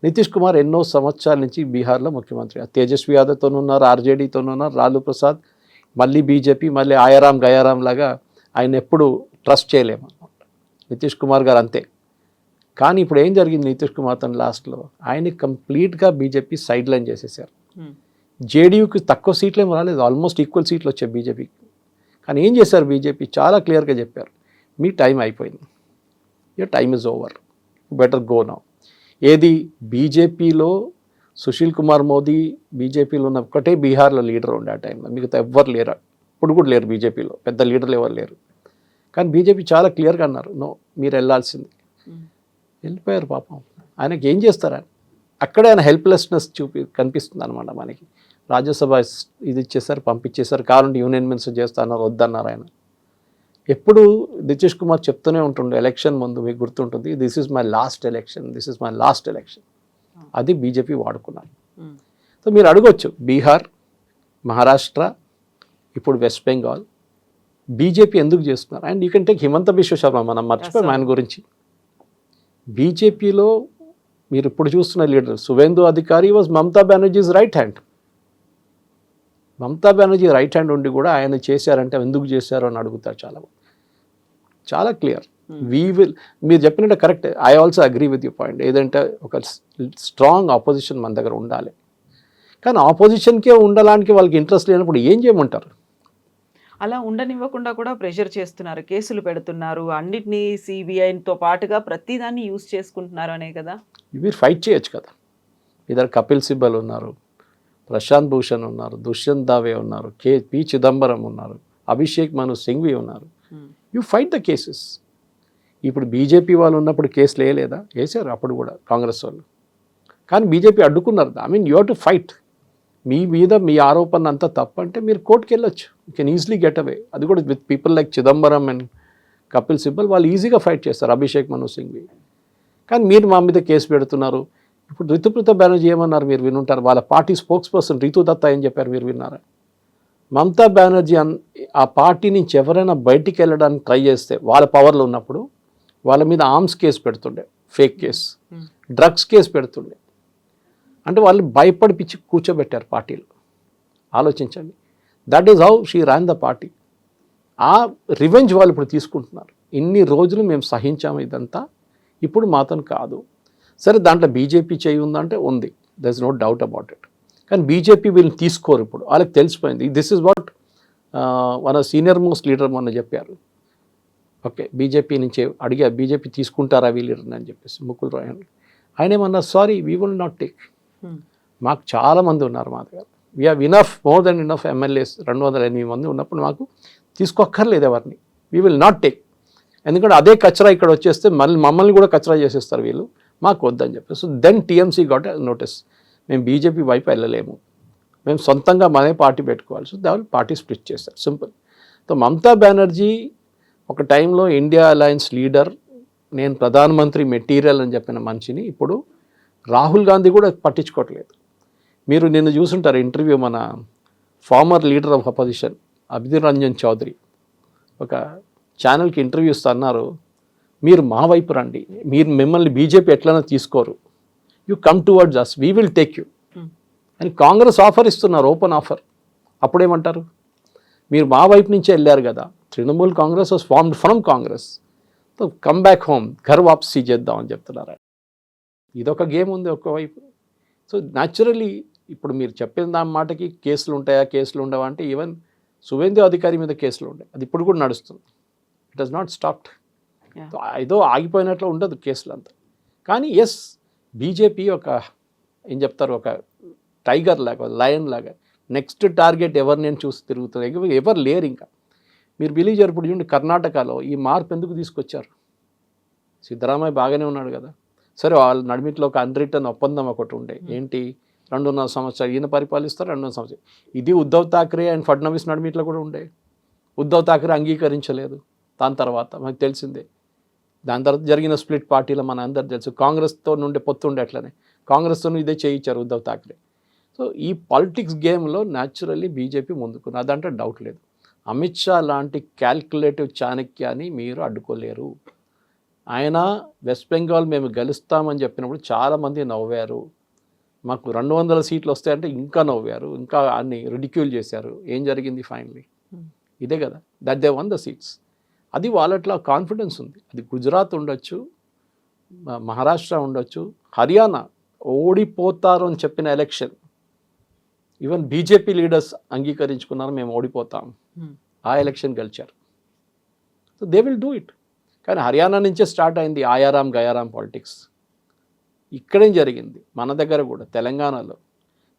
Speaker 3: నితీష్ కుమార్ ఎన్నో సంవత్సరాల నుంచి బీహార్లో ముఖ్యమంత్రి. తేజస్వి యాదవ్తోనున్నారు, ఆర్జేడీతోనున్నారు, లాలూ ప్రసాద్, మళ్ళీ బీజేపీ, మళ్ళీ ఆయారాం గయారాం లాగా ఆయన ఎప్పుడు ట్రస్ట్ చేయలేము అన్నమాట. నితీష్ కుమార్ గారు అంతే. కానీ ఇప్పుడు ఏం జరిగింది నితీష్ కుమార్తో లాస్ట్లో, ఆయన్ని కంప్లీట్గా బీజేపీ సైడ్ లైన్ చేసేసారు. జేడీయూకి తక్కువ సీట్లు ఏమో రాలేదు, ఆల్మోస్ట్ ఈక్వల్ సీట్లు వచ్చాయి బీజేపీకి. కానీ ఏం చేశారు బీజేపీ? చాలా క్లియర్గా చెప్పారు, మీ టైం అయిపోయింది, your time is over, better go now. ఏది బీజేపీలో సుశీల్ కుమార్ మోదీ బీజేపీలో ఉన్న ఒక్కటే బీహార్లో లీడర్ ఉండే ఆ టైంలో, మిగతా ఎవ్వరు లేరు, ఇప్పుడు కూడా లేరు బీజేపీలో, పెద్ద లీడర్లు ఎవరు లేరు. కానీ బీజేపీ చాలా క్లియర్గా అన్నారు, నో మీరు వెళ్ళాల్సింది. వెళ్ళిపోయారు పాపం. ఆయనకి ఏం చేస్తారు? అక్కడే ఆయన హెల్ప్లెస్నెస్ కనిపిస్తుంది అనమాట మనకి. రాజ్యసభ ఇది ఇచ్చేసారు, పంపించేశారు, కావాలంటే యూనియన్ మినిస్టర్ చేస్తున్నారు, వద్దన్నారు ఆయన. ఎప్పుడు నితీష్ కుమార్ చెప్తూనే ఉంటుండే ఎలక్షన్ ముందు, మీకు గుర్తుంటుంది, this is my last election, this is my last election. అది బీజేపీ వాడుకున్నారు. సో మీరు అడగొచ్చు, బీహార్, మహారాష్ట్ర, ఇప్పుడు వెస్ట్ బెంగాల్ బీజేపీ ఎందుకు చేస్తున్నారు? And you can take Himanta Biswa Sharma, మనం మర్చిపోయాం ఆయన గురించి. బీజేపీలో మీరు ఇప్పుడు చూస్తున్న leader Suvendu Adhikari was Mamata Banerjee's right hand. Mamata Banerjee right hand ఉండి కూడా ఆయన చేశారంటే ఎందుకు చేశారు అని అడుగుతారు చాలా క్లియర్. మీరు చెప్పినట్టు correct, I also agree with you point. ఏదంటే ఒక స్ట్రాంగ్ ఆపోజిషన్ మన దగ్గర ఉండాలి. కానీ ఆపోజిషన్కే ఉండడానికి వాళ్ళకి ఇంట్రెస్ట్ లేనప్పుడు ఏం చేయమంటారు?
Speaker 2: అలా ఉండనివ్వకుండా కూడా ప్రెషర్ చేస్తున్నారు, కేసులు పెడుతున్నారు, అన్నిటినీ సిబిఐతో పాటుగా ప్రతిదాన్ని యూజ్ చేసుకుంటున్నారు అనే కదా.
Speaker 3: మీరు ఫైట్ చేయొచ్చు కదా. మీ దగ్గర కపిల్ సిబ్బల్ ఉన్నారు, ప్రశాంత్ భూషణ్ ఉన్నారు, దుష్యంత్ దావే ఉన్నారు, పి చిదంబరం ఉన్నారు, అభిషేక్ మను సింఘ్వి ఉన్నారు. You fight the cases. ఇప్పుడు బీజేపీ వాళ్ళు ఉన్నప్పుడు కేసులు వేయలేదా? వేసారు అప్పుడు కూడా కాంగ్రెస్ వాళ్ళు. కానీ బీజేపీ అడ్డుకున్నారు. I mean you have to fight. మీ మీద మీ ఆరోపణ అంతా తప్పంటే మీరు కోర్టుకి వెళ్ళొచ్చు, you can easily get away. అది కూడా with people like Chidambaram and Kapil Sibal, వాళ్ళు ఈజీగా ఫైట్ చేస్తారు, అభిషేక్ మను సింఘ్వి. కానీ మీరు మా మీద కేసు పెడుతున్నారు. ఇప్పుడు రితుప్రత బెనర్జీ ఏమన్నారు మీరు వినుంటారు, వాళ్ళ party spokesperson Ritu Datta ఏం చెప్పారు మీరు విన్నారా? మమతా బెనర్జీ ఆ పార్టీ నుంచి ఎవరైనా బయటికి వెళ్ళడానికి ట్రై చేస్తే వాళ్ళ పవర్లో ఉన్నప్పుడు వాళ్ళ మీద ఆర్మ్స్ కేసు పెడుతుండే, ఫేక్ కేసు, డ్రగ్స్ కేసు పెడుతుండే. అంటే వాళ్ళు భయపడిపించి కూర్చోబెట్టారు పార్టీలో. ఆలోచించండి. That is how she ran the party. ఆ రివెంజ్ వాళ్ళు ఇప్పుడు తీసుకుంటున్నారు. ఇన్ని రోజులు మేము సహించాము ఇదంతా, ఇప్పుడు మాతో కాదు. సరే, దాంట్లో బీజేపీ చేయి ఉందంటే ఉంది, there is no doubt about it. కానీ బీజేపీ వీళ్ళని తీసుకోరు. ఇప్పుడు వాళ్ళకి తెలిసిపోయింది, దిస్ ఇస్ వాట్ మన సీనియర్ మోస్ట్ లీడర్ మొన్న చెప్పారు. ఓకే, బీజేపీ నుంచి అడిగా, బీజేపీ తీసుకుంటారా వీళ్ళని అని చెప్పేసి ముకుల్ రాయ్. ఆయన ఏమన్నారు, sorry we will not take. మాకు చాలామంది ఉన్నారు మా దగ్గర, we have enough, more than enough MLAs, 208 మంది ఉన్నప్పుడు మాకు తీసుకోక్కర్లేదు ఎవరిని, వీ విల్ నాట్ టేక్. ఎందుకంటే అదే కచరా ఇక్కడ వచ్చేస్తే మమ్మల్ని కూడా కచరా చేసేస్తారు వీళ్ళు, మాకు వద్దని చెప్పి. So then TMC got notice, మేము బీజేపీ వైపు వెళ్ళలేము, మేము సొంతంగా మనే పార్టీ పెట్టుకోవాలి. సో దాని పార్టీ స్ప్లిట్ చేస్తారు, సింపుల్. సో మమతా బెనర్జీ ఒక టైంలో ఇండియా అలయన్స్ లీడర్, నేను ప్రధానమంత్రి మెటీరియల్ అని చెప్పిన మనిషిని ఇప్పుడు రాహుల్ గాంధీ కూడా పట్టించుకోవట్లేదు. మీరు నిన్న చూసుంటారు ఇంటర్వ్యూ, మన former leader of opposition Adhir Ranjan Chowdhury ఒక ఛానల్కి ఇంటర్వ్యూ ఇస్తా అన్నారు, మీరు మా వైపు రండి, మిమ్మల్ని బీజేపీ ఎట్లైనా తీసుకోరు, you come towards us, we will take you అని కాంగ్రెస్ ఆఫర్ ఇస్తున్నారు, ఓపెన్ ఆఫర్. అప్పుడేమంటారు, మీరు మా వైపు నుంచే వెళ్ళారు కదా, Trinamool Congress was formed from Congress, so come back home, ఘర్ వాపసీ చేద్దాం అని చెప్తున్నారు. ఇదొక గేమ్ ఉంది ఒకవైపు. సో న్యాచురలీ ఇప్పుడు మీరు చెప్పిన దాని మాటకి కేసులు ఉంటాయా, కేసులు ఉండవా అంటే ఈవెన్ సువేందు అధికారి మీద కేసులు ఉంటాయి, అది ఇప్పుడు కూడా నడుస్తుంది. It has not stopped. ఏదో ఆగిపోయినట్లు ఉండదు కేసులు అంతా. కానీ ఎస్, బీజేపీ ఒక ఏం చెప్తారు, ఒక టైగర్ లాగా, లయన్ లాగా నెక్స్ట్ టార్గెట్ ఎవరు నేను చూసి తిరుగుతుంది, ఎవరు లేరు ఇంకా. మీరు బిలీవ్ చేయరు, ఇప్పుడు చూడండి కర్ణాటకలో ఈ మార్పు ఎందుకు తీసుకొచ్చారు. సిద్ధరామయ్య బాగానే ఉన్నాడు కదా, సరే వాళ్ళ నడిమిట్లో ఒక అన్రిటర్న్ ఒప్పందం ఒకటి ఉండే, ఏంటి 2.5 సంవత్సరాలు ఈయన పరిపాలిస్తారు, 2.5 సంవత్సరాలు. ఇది ఉద్ధవ్ థాక్రే అండ్ ఫడ్నవీస్ నడిమిట్లో కూడా ఉండే. ఉద్ధవ్ థాక్రే అంగీకరించలేదు, దాని తర్వాత మనకు తెలిసిందే. దాని తర్వాత జరిగిన స్ప్లిట్ పార్టీలో మన అందరు తెలుసు, కాంగ్రెస్తో నుండి పొత్తుండే, అట్లనే కాంగ్రెస్తో ఇదే చేయించారు ఉద్ధవ్ థాక్రే. సో ఈ పాలిటిక్స్ గేమ్లో న్యాచురల్లీ బీజేపీ ముందుకున్న అదంటే డౌట్ లేదు. అమిత్ షా లాంటి క్యాల్కులేటివ్ చాణక్యాన్ని మీరు అడ్డుకోలేరు. ఆయన వెస్ట్ బెంగాల్ మేము గెలుస్తామని చెప్పినప్పుడు చాలామంది నవ్వారు, మాకు 200 సీట్లు వస్తాయంటే ఇంకా నవ్వారు, ఇంకా అన్ని రిడిక్యూల్ చేశారు. ఏం జరిగింది ఫైనలీ? ఇదే కదా, that they one the seats. అది వాళ్ళట్లా కాన్ఫిడెన్స్ ఉంది. అది గుజరాత్ ఉండొచ్చు, మహారాష్ట్ర ఉండొచ్చు, హర్యానా ఓడిపోతారు అని చెప్పిన ఎలక్షన్ ఈవెన్ బీజేపీ లీడర్స్ అంగీకరించుకున్నారు, మేము ఓడిపోతాం, ఆ ఎలక్షన్ గెలిచారు. So they will do it. కానీ హర్యానా నుంచే స్టార్ట్ అయింది ఆయారాం గయారాం పాలిటిక్స్. ఇక్కడేం జరిగింది మన దగ్గర కూడా, తెలంగాణలో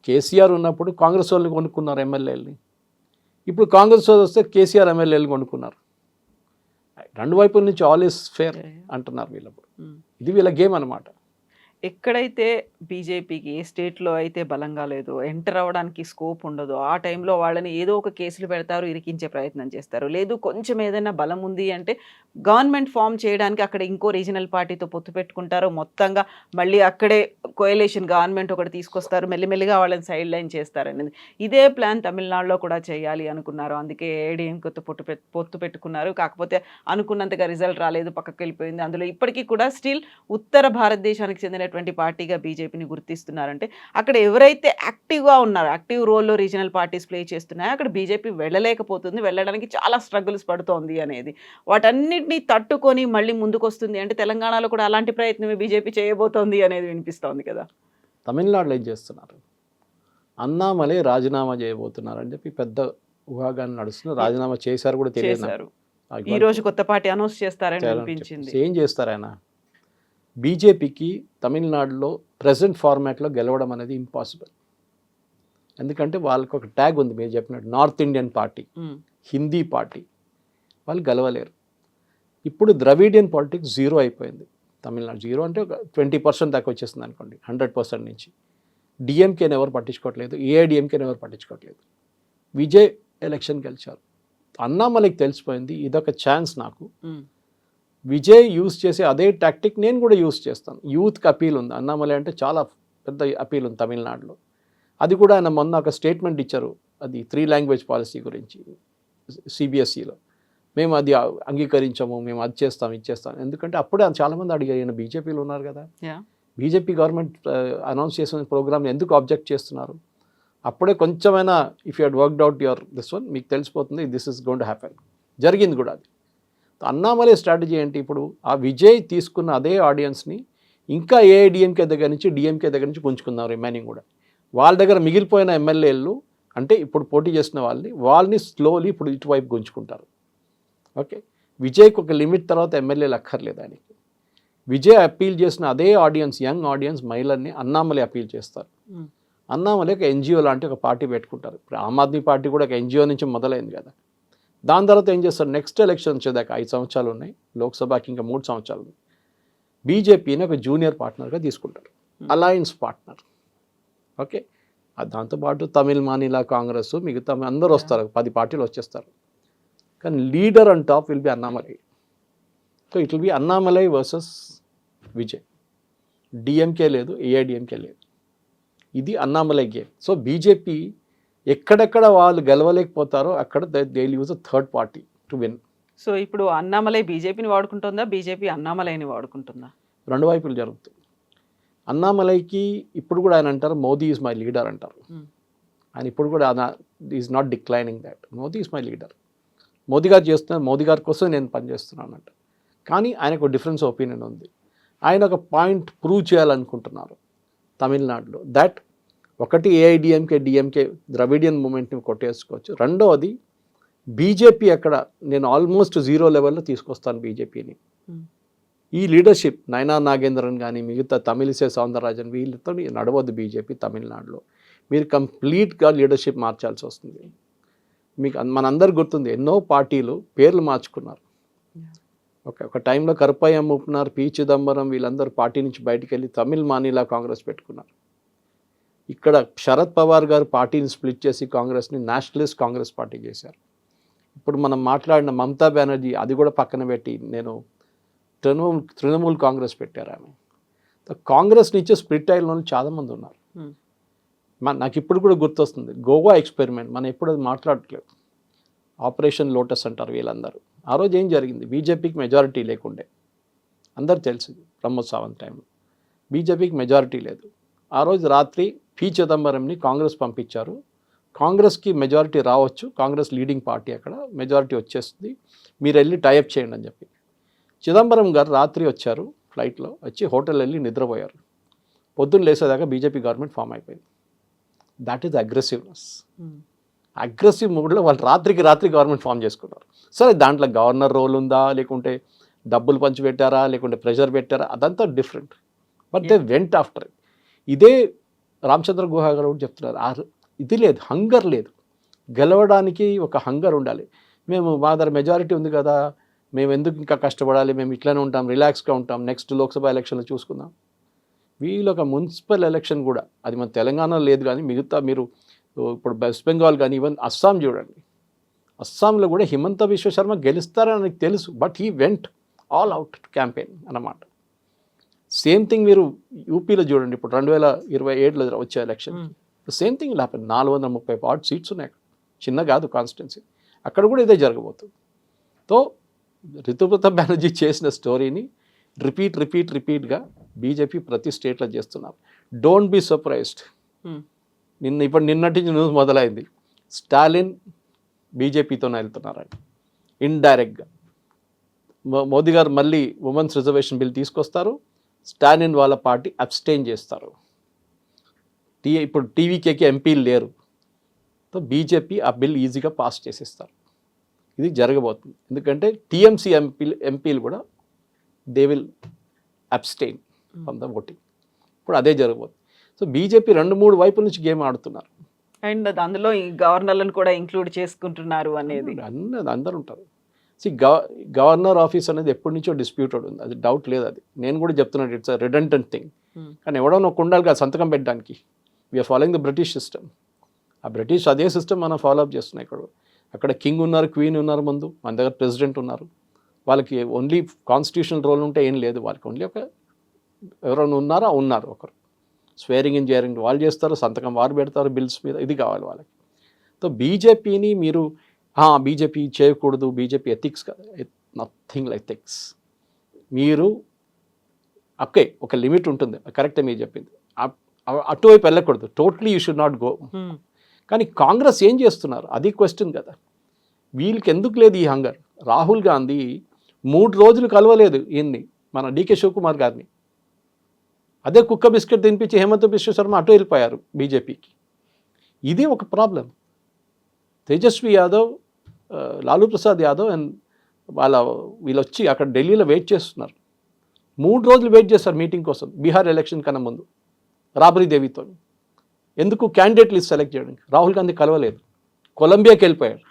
Speaker 3: కేసీఆర్ ఉన్నప్పుడు కాంగ్రెస్ వాళ్ళని కొనుక్కున్నారు ఎమ్మెల్యేలని, ఇప్పుడు కాంగ్రెస్ వాళ్ళు వస్తే కేసీఆర్ ఎమ్మెల్యేలు కొనుక్కున్నారు. రెండు వైపుల నుంచి ఆల్ ఈస్ ఫేర్ అంటున్నారు వీళ్ళప్పుడు. ఇది వీళ్ళ గేమ్ అనమాట.
Speaker 2: ఎక్కడైతే బీజేపీకి ఏ స్టేట్లో అయితే బలంగా లేదో, ఎంటర్ అవ్వడానికి స్కోప్ ఉండదో, ఆ టైంలో వాళ్ళని ఏదో ఒక కేసులు పెడతారు, ఇరికించే ప్రయత్నం చేస్తారు. లేదు కొంచెం ఏదైనా బలం ఉంది అంటే గవర్నమెంట్ ఫామ్ చేయడానికి అక్కడ ఇంకో రీజనల్ పార్టీతో పొత్తు పెట్టుకుంటారు, మొత్తంగా మళ్ళీ అక్కడే కోయలేషన్ గవర్నమెంట్ ఒకటి తీసుకొస్తారు, మెల్లిమెల్లిగా వాళ్ళని సైడ్ లైన్ చేస్తారనేది. ఇదే ప్లాన్ తమిళనాడులో కూడా చేయాలి అనుకున్నారు, అందుకే ఏడీఎంకేతో పొత్తు పెట్టుకున్నారు. కాకపోతే అనుకున్నంతగా రిజల్ట్ రాలేదు, పక్కకి వెళ్ళిపోయింది. అందులో ఇప్పటికీ కూడా స్టిల్ ఉత్తర భారతదేశానికి చెందిన పార్టీగా బీజేపీని గుర్తిస్తున్నారంటే అక్కడ ఎవరైతే యాక్టివ్గా ఉన్నారో, యాక్టివ్ రోల్లో రీజనల్ పార్టీస్ ప్లే చేస్తున్నాయో అక్కడ బీజేపీ వెళ్ళలేకపోతుంది, వెళ్ళడానికి చాలా స్ట్రగుల్స్ పడుతోంది అనేది. వాటన్నిటిని తట్టుకొని మళ్ళీ ముందుకు వస్తుంది అంటే తెలంగాణలో కూడా అలాంటి ప్రయత్నమే బీజేపీ చేయబోతోంది అనేది వినిపిస్తోంది కదా.
Speaker 3: తమిళనాడులో ఏం చేస్తున్నారు, అన్నామలై రాజీనామా చేయబోతున్నారు అని చెప్పి పెద్ద ఊహాగానం నడుస్తుంది. రాజీనామా చేశారు కూడా తెలియదు,
Speaker 2: ఈ రోజు కొత్త పార్టీ అనౌన్స్ చేస్తారని అనిపించింది.
Speaker 3: ఏం చేస్తారు ఆయన? బీజేపీకి తమిళనాడులో ప్రజెంట్ ఫార్మాట్లో గెలవడం అనేది ఇంపాసిబుల్. ఎందుకంటే వాళ్ళకి ఒక ట్యాగ్ ఉంది, మీరు చెప్పినట్టు north Indian party, Hindi party, వాళ్ళు గెలవలేరు. ఇప్పుడు ద్రవిడియన్ పాలిటిక్స్ జీరో అయిపోయింది తమిళనాడు. జీరో అంటే ఒక 20% దాకా వచ్చేస్తుంది అనుకోండి, 100% నుంచి. డిఎంకేని ఎవరు పట్టించుకోవట్లేదు, ఏఐడిఎంకేని ఎవరు పట్టించుకోవట్లేదు. విజయ్ ఎలక్షన్ గెలిచారు. అన్నామలైకి తెలిసిపోయింది ఇదొక ఛాన్స్ నాకు, విజయ్ యూస్ చేసే అదే టాక్టిక్ నేను కూడా యూస్ చేస్తాను. యూత్కి అపీల్ ఉంది, అన్నామలై అంటే చాలా పెద్ద అపీల్ ఉంది తమిళనాడులో. అది కూడా ఆయన మొన్న ఒక స్టేట్మెంట్ ఇచ్చారు, అది 3 లాంగ్వేజ్ పాలసీ గురించి సిబిఎస్ఈలో. మేము అది అంగీకరించాము, మేము అది చేస్తాం, ఇది చేస్తాం. ఎందుకంటే అప్పుడే చాలామంది అడిగారు, ఈయన బీజేపీలో ఉన్నారు కదా, బీజేపీ గవర్నమెంట్ అనౌన్స్ చేసిన ప్రోగ్రామ్ ఎందుకు ఆబ్జెక్ట్ చేస్తున్నారు? అప్పుడే కొంచెమైనా if you head worked out your this one, మీకు తెలిసిపోతుంది this is going to happen. జరిగింది కూడా అది. అన్నామలై స్ట్రాటజీ ఏంటి, ఇప్పుడు ఆ విజయ్ తీసుకున్న అదే ఆడియన్స్ని ఇంకా ఏఐడిఎంకే దగ్గర నుంచి డిఎంకే దగ్గర నుంచి గుంజుకుందాం రిమైనింగ్ కూడా. వాళ్ళ దగ్గర మిగిలిపోయిన ఎమ్మెల్యేలు అంటే ఇప్పుడు పోటీ చేసిన వాళ్ళని స్లోలీ ఇప్పుడు ఇటువైపు గుంజుకుంటారు. ఓకే, విజయ్కి ఒక లిమిట్ తర్వాత ఎమ్మెల్యేలు అక్కర్లేదు ఆయనకి. విజయ్ అప్పీల్ చేసిన అదే ఆడియన్స్, యంగ్ ఆడియన్స్, మహిళల్ని అన్నామలై అప్పీల్ చేస్తారు. అన్నామలై ఒక ఎన్జిఓ లాంటి ఒక పార్టీ పెట్టుకుంటారు. ఇప్పుడు ఆమ్ ఆద్మీ పార్టీ కూడా ఒక ఎన్జిఓ నుంచి మొదలైంది కదా. దాని తర్వాత ఏం చేస్తారు, నెక్స్ట్ ఎలక్షన్ వచ్చేదాకా 5 సంవత్సరాలు ఉన్నాయి, లోక్సభకి ఇంకా 3 సంవత్సరాలు ఉన్నాయి. బీజేపీని ఒక జూనియర్ పార్ట్నర్గా తీసుకుంటారు, అలయన్స్ పార్ట్నర్. ఓకే, దాంతోపాటు తమిళ్ మానిలా కాంగ్రెస్ మిగతా అందరూ వస్తారు, 10 పార్టీలు వచ్చేస్తారు. కానీ leader and top will be Annamalai. So it will be Annamalai versus Vijay. DMK లేదు, ఏఐడిఎంకే లేదు, ఇది అన్నామలై గేమ్. సో బీజేపీ ఎక్కడెక్కడ వాళ్ళు గెలవలేకపోతారో అక్కడ they use a third party to win.
Speaker 2: So ఇప్పుడు అన్నామలై బీజేపీని వాడుకుంటుందా, బీజేపీ అన్నామలైని వాడుకుంటుందా?
Speaker 3: రెండు వైపులు జరుగుతుంది. అన్నామలైకి ఇప్పుడు కూడా ఆయన అంటారు మోదీ ఈజ్ మై లీడర్ అంటారు. ఆయన ఇప్పుడు కూడా is not declining that Modi is my leader. Modi గారు చేస్తున్నారు, మోదీ గారి కోసం నేను పనిచేస్తున్నాను అంట. కానీ ఆయనకు డిఫరెన్స్ ఒపీనియన్ ఉంది. ఆయన ఒక పాయింట్ ప్రూవ్ చేయాలనుకుంటున్నారు తమిళనాడులో, దట్ ఒకటి ఏఐడిఎంకే డిఎంకే ద్రవిడియన్ మూమెంట్ని కొట్టేసుకోవచ్చు. రెండవది బీజేపీ అక్కడ నేను ఆల్మోస్ట్ 0 లెవెల్లో తీసుకొస్తాను బీజేపీని. ఈ లీడర్షిప్ నయనా నాగేంద్రన్ కానీ మిగతా తమిళిసై సౌందరరాజన్ వీళ్ళతో నడవద్దు బీజేపీ తమిళనాడులో. మీరు కంప్లీట్గా లీడర్షిప్ మార్చాల్సి వస్తుంది. మీకు మనందరికి గుర్తుంది, ఎన్నో పార్టీలు పేర్లు మార్చుకున్నారు. ఒక టైంలో కరుపయ్య మూపున్నారు, పి చిదంబరం వీళ్ళందరూ పార్టీ నుంచి బయటికి వెళ్ళి తమిళ్ మానిలా కాంగ్రెస్ పెట్టుకున్నారు. ఇక్కడ శరద్ పవార్ గారు పార్టీని స్ప్లిట్ చేసి కాంగ్రెస్ని నేషనలిస్ట్ కాంగ్రెస్ పార్టీ చేశారు. ఇప్పుడు మనం మాట్లాడిన మమతా బెనర్జీ అది కూడా పక్కన పెట్టి నేను తృణమూల్ కాంగ్రెస్ పెట్టారు ఆమె. కాంగ్రెస్ నుంచి స్ప్లిట్ అయిన వాళ్ళు చాలామంది ఉన్నారు. నాకు ఇప్పుడు కూడా గుర్తొస్తుంది గోవా ఎక్స్పెరిమెంట్, మనం ఎప్పుడు అది మాట్లాడట్లేదు. ఆపరేషన్ లోటస్ అంటారు వీళ్ళందరూ. ఆ రోజు ఏం జరిగింది, బీజేపీకి మెజారిటీ లేకుండే, అందరు తెలుసు ప్రమోద్ సావంత్ టైంలో బీజేపీకి మెజారిటీ లేదు. ఆ రోజు రాత్రి పి చిదంబరంని కాంగ్రెస్ పంపించారు. కాంగ్రెస్కి మెజారిటీ రావచ్చు, కాంగ్రెస్ లీడింగ్ పార్టీ అక్కడ మెజారిటీ వచ్చేస్తుంది, మీరు వెళ్ళి టైఅప్ చేయండి అని చెప్పి. చిదంబరం గారు రాత్రి వచ్చారు, ఫ్లైట్లో వచ్చి హోటల్ వెళ్ళి నిద్రపోయారు. పొద్దున్న లేసేదాకా బీజేపీ గవర్నమెంట్ ఫామ్ అయిపోయింది. That is aggressiveness. అగ్రెసివ్ మూడ్లో వాళ్ళు రాత్రికి రాత్రి గవర్నమెంట్ ఫామ్ చేసుకున్నారు. సరే దాంట్లో గవర్నర్ రోల్ ఉందా, లేకుంటే డబ్బులు పంచి పెట్టారా, లేకుంటే ప్రెషర్ పెట్టారా, అదంతా different. But they went after. ఇదే రామచంద్ర గుహ గారు కూడా చెప్తున్నారు, ఇది లేదు, హంగర్ లేదు. గెలవడానికి ఒక హంగర్ ఉండాలి. మేము మా దగ్గర మెజారిటీ ఉంది కదా, మేము ఎందుకు ఇంకా కష్టపడాలి, మేము ఇట్లానే ఉంటాం, రిలాక్స్గా ఉంటాం, నెక్స్ట్ లోక్సభ ఎలక్షన్లో చూసుకుందాం. వీళ్ళు ఒక మున్సిపల్ ఎలక్షన్ కూడా, అది మన తెలంగాణలో లేదు కానీ మిగతా మీరు ఇప్పుడు వెస్ట్ బెంగాల్ కానీ ఈవెన్ అస్సాం చూడండి, అస్సాంలో కూడా హిమంత బిశ్వ శర్మ గెలుస్తారని నాకు తెలుసు, but he went all out campaign అన్నమాట. సేమ్ థింగ్ మీరు యూపీలో చూడండి, ఇప్పుడు 2027లో వచ్చే election same thing happen. 430 seats ఉన్నాయి అక్కడ, చిన్న కాదు కాన్స్టిట్యున్సీ. అక్కడ కూడా ఇదే జరగబోతుంది. తో రితుప్రతాప్ బెనర్జీ చేసిన స్టోరీని రిపీట్గా బీజేపీ ప్రతి స్టేట్లో చేస్తున్నారు. Don't be surprised. నిన్నటి న్యూస్ మొదలైంది, స్టాలిన్ బీజేపీతోనే వెళ్తున్నారండి ఇండైరెక్ట్గా. మోదీ గారు మళ్ళీ ఉమెన్స్ రిజర్వేషన్ బిల్ తీసుకొస్తారు, స్టాలిన్ వాళ్ళ పార్టీ అబ్స్టైన్ చేస్తారు. ఇప్పుడు టీవీకేకి ఎంపీలు లేరు, సో బీజేపీ ఆ బిల్ ఈజీగా పాస్ చేసేస్తారు. ఇది జరగబోతుంది. ఎందుకంటే టీఎంసీ ఎంపీలు కూడా they will abstain from the voting. ఇప్పుడు అదే జరగబోతుంది. సో బీజేపీ 2-3 వైపుల నుంచి గేమ్ ఆడుతున్నారు.
Speaker 2: అండ్ అందులో ఈ గవర్నర్లను కూడా ఇంక్లూడ్ చేసుకుంటున్నారు అనేది
Speaker 3: అందరూ ఉంటారు. గవర్నర్ ఆఫీస్ అనేది ఎప్పటి నుంచో డిస్ప్యూటెడ్ ఉంది, అది డౌట్ లేదు. అది నేను కూడా చెప్తున్నాను, ఇట్స్ అ రిడెండెంట్ థింగ్. కానీ ఎవడో ఒక ఉండాలి కదా సంతకం పెట్టడానికి. We're following the British system. ఆ బ్రిటిష్ అదే సిస్టమ్ మనం ఫాలో అప్ చేస్తున్నాం. అక్కడ కింగ్ ఉన్నారు, క్వీన్ ఉన్నారు, ముందు మన దగ్గర ప్రెసిడెంట్ ఉన్నారు. వాళ్ళకి ఓన్లీ కాన్స్టిట్యూషనల్ రోల్ ఉంటే ఏం లేదు, వాళ్ళకి ఓన్లీ ఒక ఎవరైనా ఉన్నారు ఒకరు స్వేరింగ్ ఇన్ జేరింగ్ వాళ్ళు చేస్తారు, సంతకం వారు పెడతారు బిల్స్ మీద, ఇది కావాలి వాళ్ళకి. సో బీజేపీని మీరు బీజేపీ చేయకూడదు, బీజేపీ ఎథిక్స్ కాదు, నథింగ్ లైక్ ఎథిక్స్. మీరు ఓకే ఒక లిమిట్ ఉంటుంది, కరెక్టే మీరు చెప్పింది, అటువైపు వెళ్ళకూడదు, totally you should not go. కానీ కాంగ్రెస్ ఏం చేస్తున్నారు అది క్వశ్చన్ కదా. వీళ్ళకి ఎందుకు లేదు ఈ హంగర్? రాహుల్ గాంధీ 3 రోజులు కలవలేదు ఈయన్ని, మన డీకే శివకుమార్ గారిని. అదే కుక్క బిస్కెట్ తినిపించి హేమంత్ బిశ్వ శర్మ అటు వెళ్ళిపోయారు బీజేపీకి. ఇది ఒక ప్రాబ్లం. తేజస్వి యాదవ్, లాలూ ప్రసాద్ యాదవ్ అండ్ వీళ్ళు వచ్చి అక్కడ ఢిల్లీలో వెయిట్ చేస్తున్నారు. 3 రోజులు వెయిట్ చేస్తారు మీటింగ్ కోసం, బీహార్ ఎలక్షన్ కన్నా ముందు రాబ్రీ దేవితో. ఎందుకు? క్యాండిడేట్ లిస్ట్ సెలెక్ట్ చేయడానికి. రాహుల్ గాంధీ కలవలేదు, కొలంబియాకి వెళ్ళిపోయారు.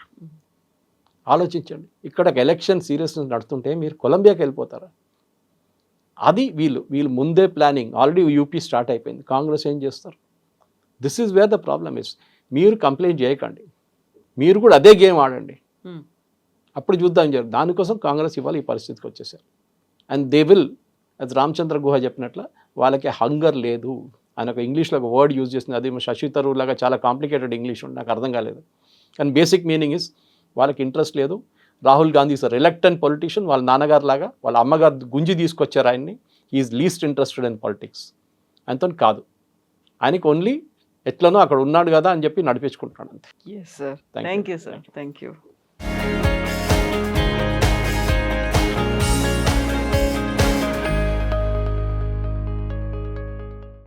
Speaker 3: ఆలోచించండి, ఇక్కడ ఎలక్షన్ సీరియస్నెస్ నడుతుంటే మీరు కొలంబియాకి వెళ్ళిపోతారా? అది వీళ్ళు ముందే ప్లానింగ్. ఆల్రెడీ యూపీ స్టార్ట్ అయిపోయింది. కాంగ్రెస్ ఏం చేస్తారు? This is where the problem is. మీరు కంప్లైంట్ చేయకండి, మీరు కూడా అదే గేమ్ ఆడండి, అప్పుడు చూద్దాం జరు. దానికోసం కాంగ్రెస్ ఇవాళ ఈ పరిస్థితికి వచ్చేసారు. అండ్ దే విల్, అది రామచంద్ర గుహ చెప్పినట్ల వాళ్ళకి హంగర్ లేదు. ఆయన ఒక ఇంగ్లీష్లో ఒక వర్డ్ యూజ్ చేస్తుంది, అది శశి తరూర్ లాగా చాలా కాంప్లికేటెడ్ ఇంగ్లీష్ ఉంది, నాకు అర్థం కాలేదు. కానీ బేసిక్ మీనింగ్ ఇస్ వాళ్ళకి ఇంట్రెస్ట్ లేదు. Rahul Gandhi is reluctant politician. వాళ్ళ నాన్నగారు లాగా వాళ్ళ అమ్మగారు గుంజి తీసుకొచ్చారు ఆయన్ని. Is least interested in politics. ఆయనతో కాదు. ఆయనకి ఓన్లీ ఎట్లనో అక్కడ ఉన్నాడు కదా అని చెప్పి నడిపించుకుంటున్నాడు అంతే.
Speaker 2: Yes sir,
Speaker 3: Thank you.
Speaker 2: Thank you sir, thank you.